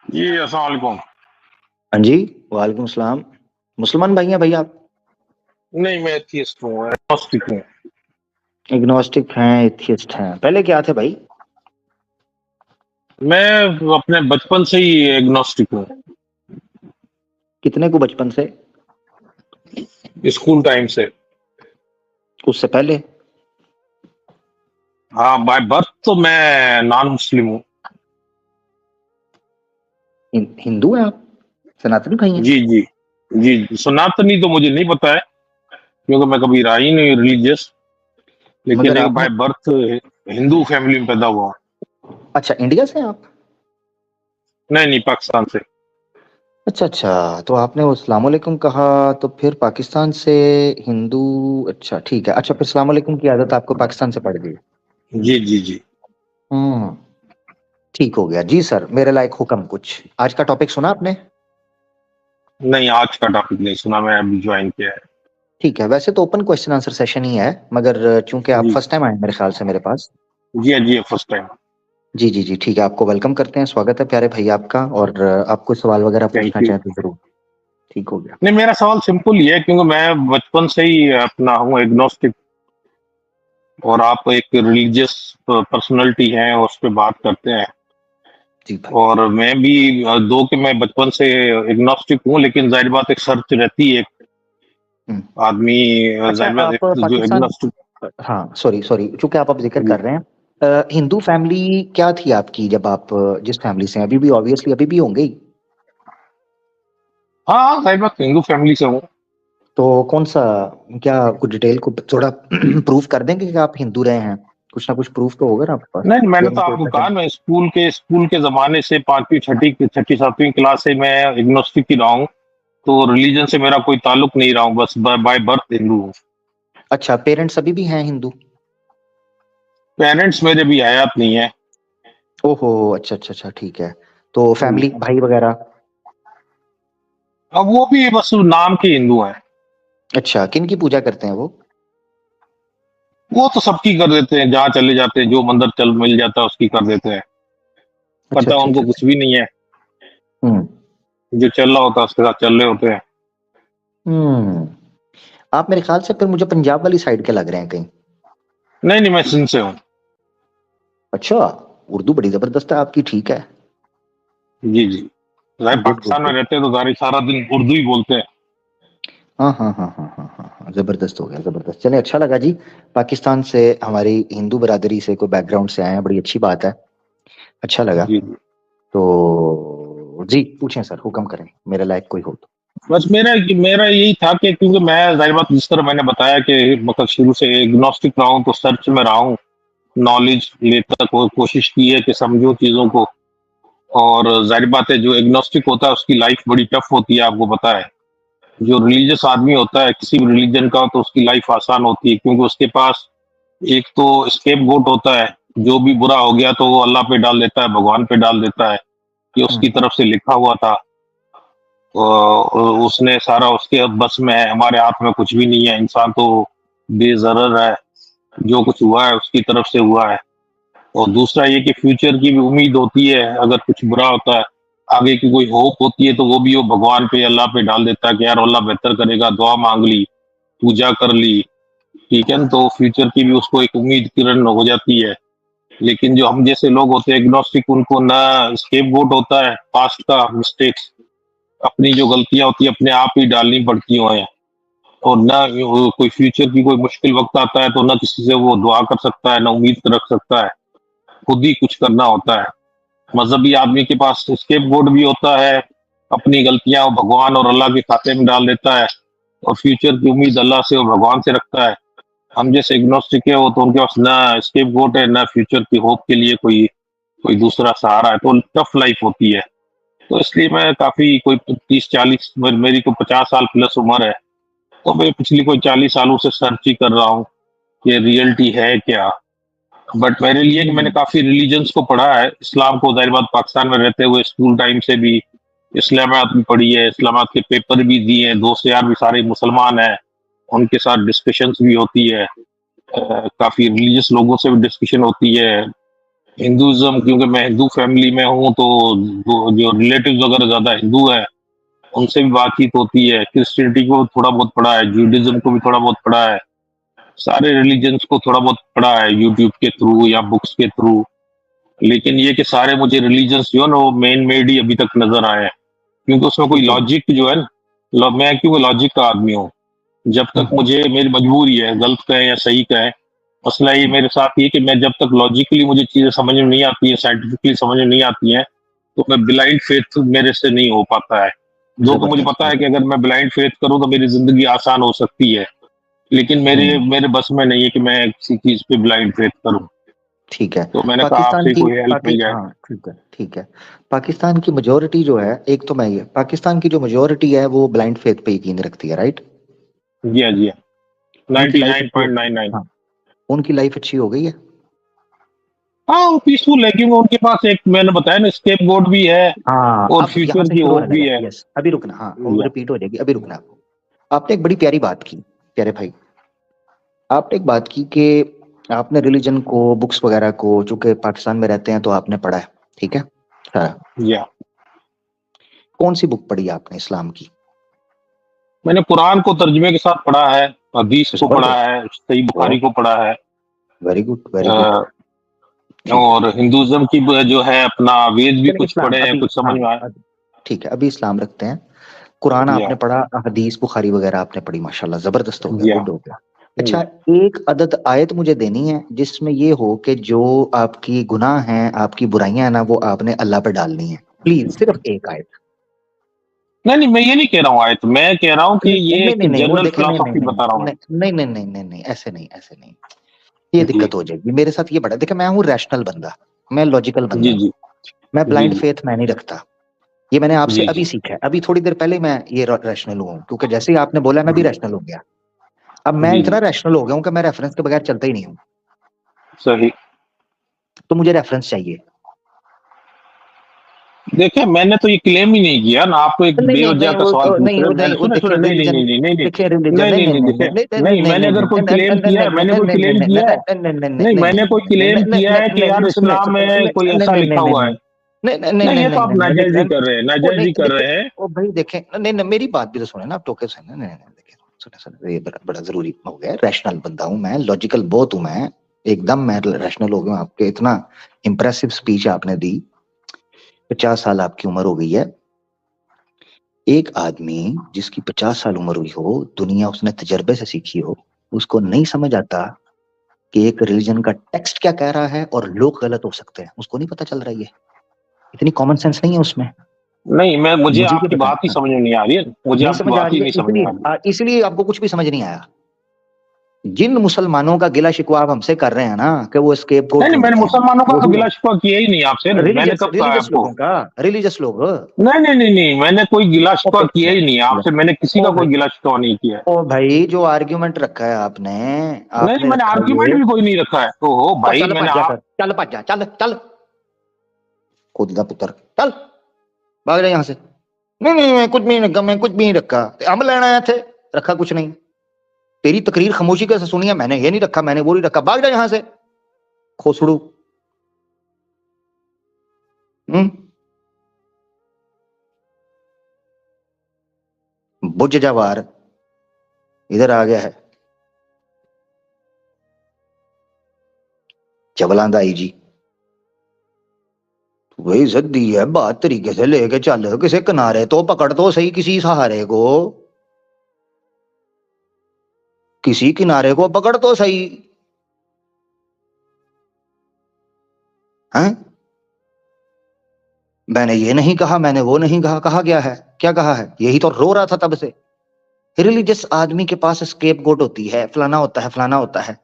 जी, अस्सलाम वालेकुम। हाँ जी, वालेकुम सलाम। मुसलमान भाई हैं भैया आप? नहीं, मैं एथियस्ट हूँ, एग्नोस्टिक हूँ। एग्नोस्टिक हैं, एथियस्ट हैं। पहले क्या थे भाई? मैं अपने बचपन से ही एग्नोस्टिक हूँ, कितने को बचपन से? स्कूल टाइम से। उससे पहले? हाँ, बाय बर्थ तो मैं नॉन मुस्लिम हूँ। हिंदू हैं आप? सनातनी भाई हैं? जी, जी। जी, सनातनी तो मुझे नहीं पता है, क्योंकि मैं कभी रहा ही नहीं रिलीजियस, लेकिन मगर एक आपने बाय बर्थ हिंदू फैमिली में पैदा हुआ हूँ। अच्छा, इंडिया से हैं आप? नहीं, नहीं, पाकिस्तान से। अच्छा अच्छा, तो आपने वो अस्सलाम वालेकुम कहा, तो फिर पाकिस्तान से हिंदू। अच्छा ठीक है। अच्छा, फिर अस्सलाम वालेकुम की आदत आपको पाकिस्तान से पड़ गई? जी, जी, जी। हम्म। ठीक हो गया जी सर, मेरे लायक हुक्म कुछ। आज का टॉपिक सुना आपने? नहीं, आज का टॉपिक नहीं सुना, मैं अभी ज्वाइन किया है। ठीक है, वैसे तो ओपन क्वेश्चन आंसर सेशन ही है, मगर चूंकि आप जी, फर्स्ट टाइम आए मेरे ख्याल से मेरे पास। जी, जी, फर्स्ट टाइम। जी जी जी, ठीक है, आपको वेलकम करते हैं, स्वागत है प्यारे भाई आपका। और आप कोई सवाल वगैरह थैंक पूछना यू। चाहें तो जरूर। ठीक हो गया। नहीं, मेरा सवाल सिंपल ही है, क्योंकि मैं बचपन से ही अपना हूँ एग्नोस्टिक, और आप एक रिलीजियस पर्सनालिटी हैं और उस पे बात करते हैं। जी भाई। और मैं भी दो कि मैं बचपन से एग्नोस्टिक हूँ, लेकिन जाहिर बात एक सर्च रहती है, एक हम्म। आदमी अच्छा, जाहिर बात आप एक जो पाकिस्तान। एग्नोस्टिक। हाँ, सॉरी सॉरी, चूंकि आप अब जिक्र जी। कर रहे हैं। हिंदू फैमिली क्या थी आपकी जब आप जिस फैमिली से हैं? अभी भी ऑब्वियसली अभी भी होंगे ही। हाँ, हाँ, जाहिर बात हिंदू फैमिली से हूँ। तो कौन सा? क्या कुछ डिटेल को थोड़ा प्रूफ कर देंगे कि आप हिंदू रहे हैं? कुछ ना कुछ प्रूफ तो होगा ना आपके पास? नहीं, मैंने या तो मुझे आपको ऐसा कहा, मैं स्कूल के जमाने से पांचवी छठी छठी सातवीं क्लास से मैं एग्नोस्टिक ही रहा हूँ। तो रिलीजन से मेरा कोई ताल्लुक नहीं रहा हूँ, बस बाय बर्थ हिंदू हूँ। अच्छा, पेरेंट्स अभी भी हैं हिंदू? पेरेंट्स मेरे भी हयात नहीं है। ओहो, अच्छा अच्छा अच्छा, ठीक है। तो फैमिली भाई वगैरह? अब वो भी बस नाम के हिंदू हैं। अच्छा, किन की पूजा करते हैं वो? वो तो सबकी कर देते हैं, जहाँ चले जाते हैं जो मंदिर चल मिल जाता है उसकी कर देते हैं। अच्छा पता अच्छा उनको अच्छा कुछ अच्छा। भी नहीं है, हम्म। जो चल रहा होता है उसके साथ चल रहे होते हैं। हम्म। आप मेरे ख्याल से फिर मुझे पंजाब वाली साइड के लग रहे हैं कहीं। नहीं, नहीं, मैं सिंध से हूँ। अच्छा। उर्दू बड़ी जबरदस्त है आपकी, ठीक है। जी, जी। जाहिर गुड गुड पाकिस्तान में गुड। रहते हैं तो जाहिर सारा दिन उर्दू ही बोलते हैं। हाँ हाँ हाँ हाँ हाँ हाँ हाँ, जबरदस्त हो गया, जबरदस्त। चले, अच्छा लगा जी। पाकिस्तान से हमारी हिंदू बरादरी से कोई बैकग्राउंड से आए हैं, बड़ी अच्छी बात है। अच्छा लगा। जी, जी। तो जी पूछें सर, हुक्म करें, मेरे लायक कोई हो तो। बस मेरा मेरा यही था कि क्योंकि मैं जाहिर बात जिस तरह मैंने बताया कि मतलब शुरू से एग्नोस्टिक रहा हूँ, तो सर्च में रहा हूँ, नॉलेज लेकर कोशिश की है कि समझो चीजों को। और जाहिर बात है जो एग्नोस्टिक होता है उसकी लाइफ बड़ी टफ होती है, आपको पता है। जो रिलीजियस आदमी होता है किसी भी रिलीजन का, तो उसकी लाइफ आसान होती है, क्योंकि उसके पास एक तो स्केप गोट होता है। जो भी बुरा हो गया तो वो अल्लाह पे डाल देता है, भगवान पे डाल देता है कि उसकी हम्म। तरफ से लिखा हुआ था। उसने सारा उसके बस में है, हमारे हाथ में कुछ भी नहीं है, इंसान तो बेज़रर है। जो कुछ हुआ है उसकी तरफ से हुआ है। और दूसरा ये कि फ्यूचर की भी उम्मीद होती है, अगर कुछ बुरा होता है, आगे की कोई होप होती है, तो वो भी वो भगवान पे अल्लाह पे डाल देता है कि यार अल्लाह बेहतर करेगा, दुआ मांग ली, पूजा कर ली, ठीक है ना, तो फ्यूचर की भी उसको एक उम्मीद किरण हो जाती है। लेकिन जो हम जैसे लोग होते हैं एग्नोस्टिक, उनको ना स्केपगोट होता है पास्ट का मिस्टेक्स, अपनी जो गलतियां होती है अपने आप ही डालनी पड़ती हैं। और ना कोई फ्यूचर की कोई मुश्किल वक्त आता है तो ना किसी से वो दुआ कर सकता है, ना उम्मीद रख सकता है, खुद ही कुछ करना होता है। मजहबी आदमी के पास स्केपगोट भी होता है, अपनी गलतियां वो भगवान और अल्लाह के खाते में डाल देता है, और फ्यूचर की उम्मीद अल्लाह से और भगवान से रखता है। हम जैसे एग्नोस्टिक है वो तो उनके पास ना स्केपगोट है, ना फ्यूचर की होप के लिए कोई कोई दूसरा सहारा है, तो टफ लाइफ होती है। तो इसलिए मैं काफी कोई 30-40, मेरी को 50 साल प्लस उम्र है, तो मैं पिछली कोई 40 सालों से सर्च ही कर रहा हूँ कि रियलिटी है क्या। बट मेरे लिए कि मैंने हम्म। काफी रिलीजन्स को पढ़ा है, इस्लाम को जाहिर बात पाकिस्तान में रहते हुए स्कूल टाइम से भी इस्लामाबाद भी पढ़ी है, इस्लामाबाद के पेपर भी दिए हैं, दोस्त यार भी सारे मुसलमान हैं, उनके साथ डिस्कशंस भी होती है। काफी रिलीजियस लोगों से भी डिस्कशन होती है, हिंदुइज्म, क्योंकि मैं हिंदू फैमिली में हूँ, तो जो रिलेटिव्स वगैरह ज्यादा हिंदू है, उनसे भी बातचीत होती है। क्रिश्चियनिटी को थोड़ा बहुत पढ़ा है, जूडिज्म को भी थोड़ा बहुत पढ़ा है, सारे रिलीजन्स को थोड़ा बहुत पढ़ा है यूट्यूब के थ्रू या बुक्स के थ्रू। लेकिन ये कि सारे मुझे रिलीजन्स जो है ना वो मैन मेड ही अभी तक नजर आए हैं, क्योंकि उसमें कोई ठीक है। लॉजिक जो है ना, मैं क्योंकि लॉजिक का आदमी हूँ। जब तक हम्म, मुझे, मेरी मजबूरी है, गलत कहें या सही कहें, मसला ये हम्म, मेरे साथ ये कि मैं जब तक लॉजिकली मुझे चीजें समझ में नहीं आती है, साइंटिफिकली समझ में नहीं आती हैं, तो मैं ब्लाइंड फेथ मेरे से नहीं हो पाता है। जो कि मुझे जबरदस्त पता है कि जबरदस्त। अगर मैं ब्लाइंड फेथ करूं तो मेरी जिंदगी आसान हो सकती है, लेकिन मेरे हम्म, मेरे बस में नहीं है कि मैं किसी चीज पे ब्लाइंड फेथ करूं। ठीक है। तो मैंने कहा पाकिस्तान आपसे की कोई हेल्प मिल जाए। हाँ ठीक है ठीक है। पाकिस्तान की मेजोरिटी जो है, एक तो मैं ये, पाकिस्तान की जो मेजोरिटी है वो ब्लाइंड फेथ पे यकीन रखती है, राइट? जी हाँ, जी हाँ, उनकी नाइनटी लाइफ नाइन अच्छी, पॉइंट नाइन नाइन। हाँ उनकी लाइफ अच्छी हो गई है। हाँ, वो पीसफुल है, क्योंकि उनके पास एक, मैंने बताया ना, स्केप गोड भी है हाँ और अब यहाँ फ्यूचर से की शुरू होप होने भी लगा, है। यस अभी रुकना, हाँ वो या रिपीट हो जाएगी, अभी रुकना। आपने एक बड़ी प्यारी बात की, प्यारे भाई। आपने एक बात की कि आपने रिलीजन को, बुक्स वगैरह को, चूंकि पाकिस्तान में रहते हैं तो आपने पढ़ा है, ठीक है सारा। या कौन सी बुक पढ़ी आपने इस्लाम की? मैंने कुरान को तर्जुमे के साथ पढ़ा है, हदीस को पढ़ा जबरदस्त। है, सही ओ, बुखारी को पढ़ा है। Very good very good. Uh, ठीक है। और हिंदुइज्म की जो है अपना वेद भी चलिए कुछ इस्लाम पढ़े हैं, अभी, कुछ समझ हाँ में आया। ठीक है, अभी इस्लाम रखते हैं। कुरान या आपने पढ़ा, हदीस बुखारी वगैरह आपने पढ़ी, माशाल्लाह जबरदस्त हो गया, या गुड हो गया। अच्छा, एक अदद आयत मुझे देनी है जिसमें ये हो कि जो आपकी गुनाह हैं, आपकी बुराइयां हैं ना, वो आपने अल्लाह पे डालनी है, प्लीज सिर्फ एक आयत। नहीं नहीं, मैं ये नहीं कह रहा हूँ आयत, मैं कह रहा हूँ कि नहीं ये नहीं एक नहीं नहीं, वो जनरल देखे, नहीं नहीं फिलोसफी नहीं बता रहा हूँ नहीं नहीं नहीं नहीं नहीं नहीं, ऐसे नहीं ऐसे नहीं, ये मैं। जी दिक्कत हो जाएगी मेरे साथ। ये बड़ा देखे, मैं हूँ रैशनल बंदा, मैं लॉजिकल बंदा जी हूँ, जी मैं जी ब्लाइंड फेथ मैं नहीं रखता। ये मैंने आपसे जी अभी जी सीखा है, अभी थोड़ी देर पहले मैं ये रैशनल हुआ हूँ, क्योंकि जैसे ही आपने बोला मैं भी रैशनल हो गया। अब मैं जी इतना जी, रैशनल हो गया हूँ कि मैं रेफरेंस के बगैर चलता ही नहीं हूँ। सही। तो मुझे रेफरेंस चाहिए। देखिए, मैंने तो ये क्लेम ही नहीं किया ना, आप एक नहीं नहीं बेवजह नहीं का सवाल पूछ नहीं रहे वो हैं। नहीं, वो सुने देखिए सुने, नहीं नहीं रिलीजन, नहीं नहीं नहीं देखिए नहीं रिलीजन, नहीं नहीं नहीं नहीं, नहीं देखिए, नहीं नहीं नहीं, नहीं मैंने नहीं अगर कोई नहीं क्लेम किया है, मैंने कोई क्लेम किया है, नहीं, मैंने कोई क्लेम किया है कि यार इस्लाम में कोई ऐसा लिखा हुआ है। नहीं, ये तो आप नाजायज ही कर रहे हैं, नाजायज ही कर रहे हैं। ओ भाई देखें, नहीं नहीं मेरी बात भी तो सुने ना, आप टोके सुने, नहीं नहीं देखिए, सुने सुने, ये बड़ा जरूरी हो गया। रैशनल बंदा हूँ मैं, लॉजिकल बहुत हूँ मैं, एकदम मैं रैशनल हो गया हूँ। आपके इतना इंप्रेसिव स्पीच आपने दी, 50 साल आपकी उम्र हो गई है। एक आदमी जिसकी 50 साल उम्र हुई हो, दुनिया उसने तजर्बे से सीखी हो, उसको नहीं समझ आता कि एक रिलीजन का टेक्स्ट क्या कह रहा है और लोग गलत हो सकते हैं, उसको नहीं पता चल रहा है। ये इतनी कॉमन सेंस नहीं है उसमें। नहीं, मैं, मुझे मुझे ये आपकी बताएं, बात ही हाँ, समझ में नहीं आ रही है, मुझे नहीं आपकी समझ आ बात रही ही है, नहीं समझ में आ रही है। इसलिए इसलिए आपको कुछ भी समझ नहीं आया। जिन मुसलमानों का गिला शिकवा आप हमसे कर रहे हैं ना कि वो स्केप नहीं गोट नहीं, मैंने ढूंढते हैं, मुसलमानों का वो तो भी गिला शिकवा किया ही नहीं आपसे, मैंने रिलीजियस कब कहा है रिलीजियस आपको? लोगों का, रिलीजियस लोग। नहीं नहीं नहीं नहीं, मैंने कोई गिला शिकवा ओके किया ही नहीं आपसे, मैंने किसी ओ का भाई, कोई गिला शिकवा नहीं किया है। ओ भाई जो आर्ग्यूमेंट रखा है आपने, नहीं, आपने मैंने रखा आर्ग्यूमेंट ये, भी कोई नहीं रखा है। ओहो और भाई, चल मैंने भज जा आप, कर, चल भज जा, चल चल, खुद का पुत्र, चल भाग जा यहाँ से। नहीं नहीं मैं कुछ भी नहीं रखा, मैं कुछ भी नहीं रखा, हम लेना आए थे, रखा कुछ नहीं। तेरी तकरीर खामोशी कैसे सुनी है, मैंने ये नहीं रखा, मैंने वो नहीं रखा, भाग जा यहाँ से खोसड़ू। हम्म, बुझ जा वार, इधर आ गया है जबलांदा आई जी। वही इज्जत दी है, बात तरीके से लेके चल, किसी किनारे तो पकड़ तो सही, किसी सहारे को, किसी किनारे को पकड़ तो सही है। मैंने ये नहीं कहा, मैंने वो नहीं कहा, कहा गया है, क्या कहा है, यही तो रो रहा था तब से। रिलीजियस आदमी के पास स्केप गोट होती है, फलाना होता है, फलाना होता है,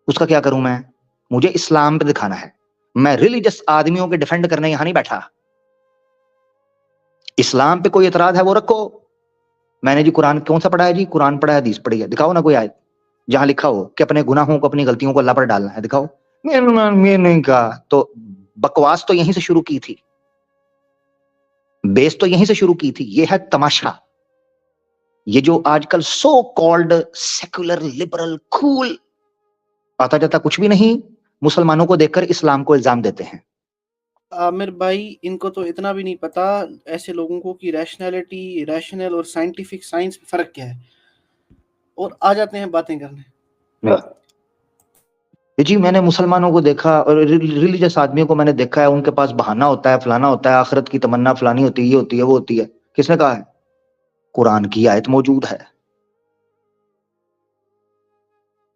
उसका क्या करूं मैं? मुझे इस्लाम पे दिखाना है। मैं रिलीजियस आदमियों के डिफेंड करने यहां नहीं बैठा। इस्लाम पे कोई एतराज है वो रखो। मैंने जी कुरान कौन सा पढ़ा है जी? कुरान पढ़ा है, हदीस पढ़ी है, दिखाओ ना कोई आयत जहां लिखा हो कि अपने गुनाहों को, अपनी गलतियों को अल्लाह पर डालना है, दिखाओ। मैं नहीं कहा तो बकवास तो यहीं से शुरू की थी, बेस तो यहीं से शुरू की थी। ये है तमाशा। ये जो आजकल so called secular liberal cool, आता जाता कुछ भी नहीं, मुसलमानों को देखकर इस्लाम को इल्जाम देते हैं। आमिर भाई, इनको तो इतना भी नहीं पता ऐसे लोगों को कि रैशनैलिटी, रैशनल और साइंटिफिक साइंस में फर्क क्या है, और आ जाते हैं बातें करने। जी मैंने मुसलमानों को देखा और रिलीजियस आदमियों को मैंने देखा है, उनके पास बहाना होता है, फलाना होता है, आखिरत की तमन्ना फलानी होती है, ये होती है, वो होती है। किसने कहा है? कुरान की आयत मौजूद है।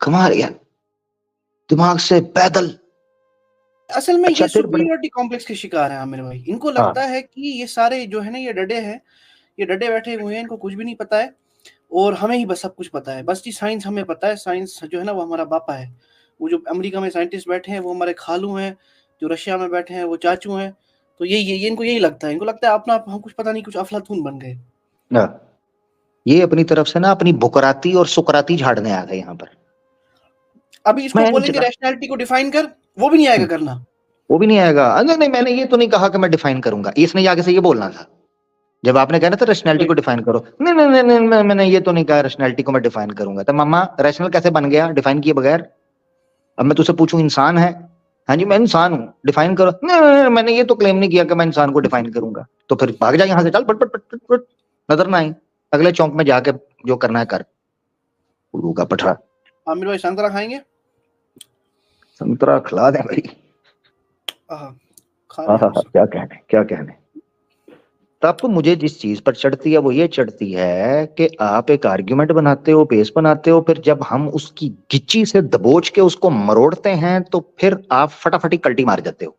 कमाल यार, दिमाग से पैदल। असल में अच्छा, ये फिर बड़े सुपीरियरिटी कॉम्प्लेक्स के शिकार हैं आमिर भाई। इनको हाँ लगता है कि ये सारे जो है ना, ये डडे हैं, ये डडे बैठे हुए हैं, इनको कुछ भी नहीं पता है और हमें ही बस सब कुछ पता है। बस जी साइंस हमें पता है, साइंस जो है ना वो हमारा बापा है। वो जो अमेरिका में साइंटिस्ट बैठे हैं वो हमारे खालू हैं, जो रशिया में बैठे हैं वो चाचू हैं। तो ये इनको यही लगता है, इनको लगता है अपना हम कुछ पता नहीं, कुछ अफलातून बन गए। हाँ। ये अपनी तरफ से ना अपनी बुकराती और सुकराती झाड़ने आ गए यहाँ पर। अभी इसको मैं नहीं बोलेंगे चला, रैशनैलिटी को डिफाइन कर, वो भी नहीं आएगा करना। वो भी नहीं आएगा। नहीं नहीं, मैंने ये तो नहीं कहा कि मैं डिफाइन करूंगा, इसने आगे से ये बोलना था जब आपने कहना था रैशनैलिटी को डिफाइन करो। नहीं नहीं नहीं नहीं, मैंने ये तो नहीं कहा रैशनैलिटी को मैं डिफाइन करूंगा। तो मामा रैशनल कैसे बन गया डिफाइन किए बगैर? अब मैं तुझसे पूछूं इंसान है, हाँ जी मैं इंसान हूँ, डिफाइन करो। नहीं, नहीं, नहीं, मैंने ये तो क्लेम नहीं किया कि मैं इंसान को डिफाइन करूंगा। तो फिर भाग जा यहाँ से, चल पट पट पट पट पट, नजर ना आई, अगले चौक में जाके जो करना है कर। उल्लू का पठा। आमिर भाई संतरा खाएंगे? संतरा खिला दें भाई। खा रहे हैं। क्या कहने, क्या कहने। तो आपको मुझे जिस चीज पर चढ़ती है वो ये चढ़ती है कि आप एक आर्ग्यूमेंट बनाते हो, पेश बनाते हो, फिर जब हम उसकी गिच्ची से दबोच के उसको मरोड़ते हैं तो फिर आप फटाफटी कल्टी मार जाते हो।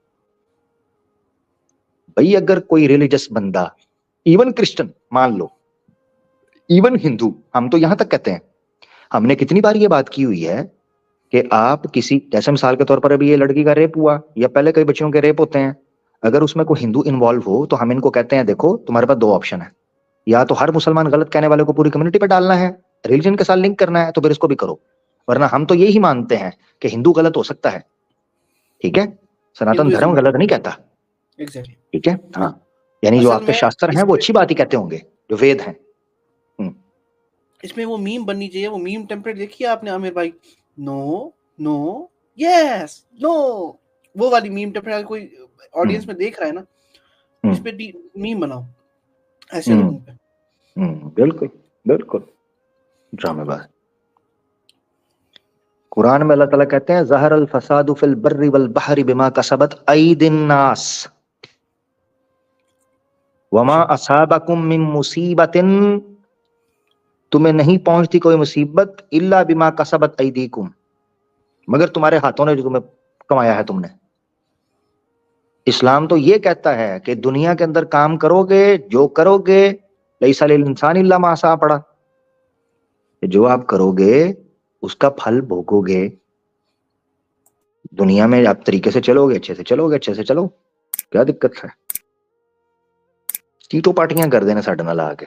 भाई अगर कोई रिलीजियस बंदा, इवन क्रिश्चियन मान लो, इवन हिंदू, हम तो यहां तक कहते हैं, हमने कितनी बार ये बात की हुई है कि आप किसी, जैसे मिसाल के तौर पर अभी ये लड़की का रेप हुआ या पहले कई बच्चों के रेप होते हैं, अगर उसमें कोई हिंदू इन्वॉल्व हो तो हम इनको कहते हैं देखो तुम्हारे पास दो ऑप्शन है, या तो हर मुसलमान गलत कहने वाले को पूरी कम्युनिटी पे डालना है, रिलीजन के साथ लिंक करना है, तो फिर इसको भी करो, वरना हम तो यही मानते हैं कि हिंदू गलत हो सकता है, ठीक है, सनातन धर्म गलत नहीं कहता, एग्जैक्टली, ठीक है। हाँ, यानी जो आपके शास्त्र हैं वो अच्छी बात ही कहते होंगे, जो वेद हैं। इसमें वो मीम बननी चाहिए, वो मीम टेम्पलेट देखिए आपने आमिर भाई, नो नो यस नो, वो वाली मीम टेम्पलेट कोई ऑडियंस में देख रहा है ना, इस पे मीम बनाओ ऐसे लोगों पे। बिल्कुल बिल्कुल, ड्रामेबाज। कुरान में अल्लाह ताला कहते हैं ज़हर अल फसादु फिल बर्रि वल बहरि बिमा कसबत अयदिन नास वमा असाबकुम मिन मुसीबतिन, तुम्हें नहीं पहुंचती कोई मुसीबत इल्ला बिमा कसबत अयदीकुम, मगर तुम्हारे हाथों ने जो तुम्हें कमाया है तुमने। इस्लाम तो ये कहता है कि दुनिया के अंदर काम करोगे, जो करोगे, लैसा लिल इंसान इल्ला मा सा पड़ा, जो आप करोगे उसका फल भोगोगे। दुनिया में आप तरीके से चलोगे, अच्छे से चलोगे, अच्छे से चलो, क्या दिक्कत है? चीटो पार्टियां कर देना साडे नाल आके।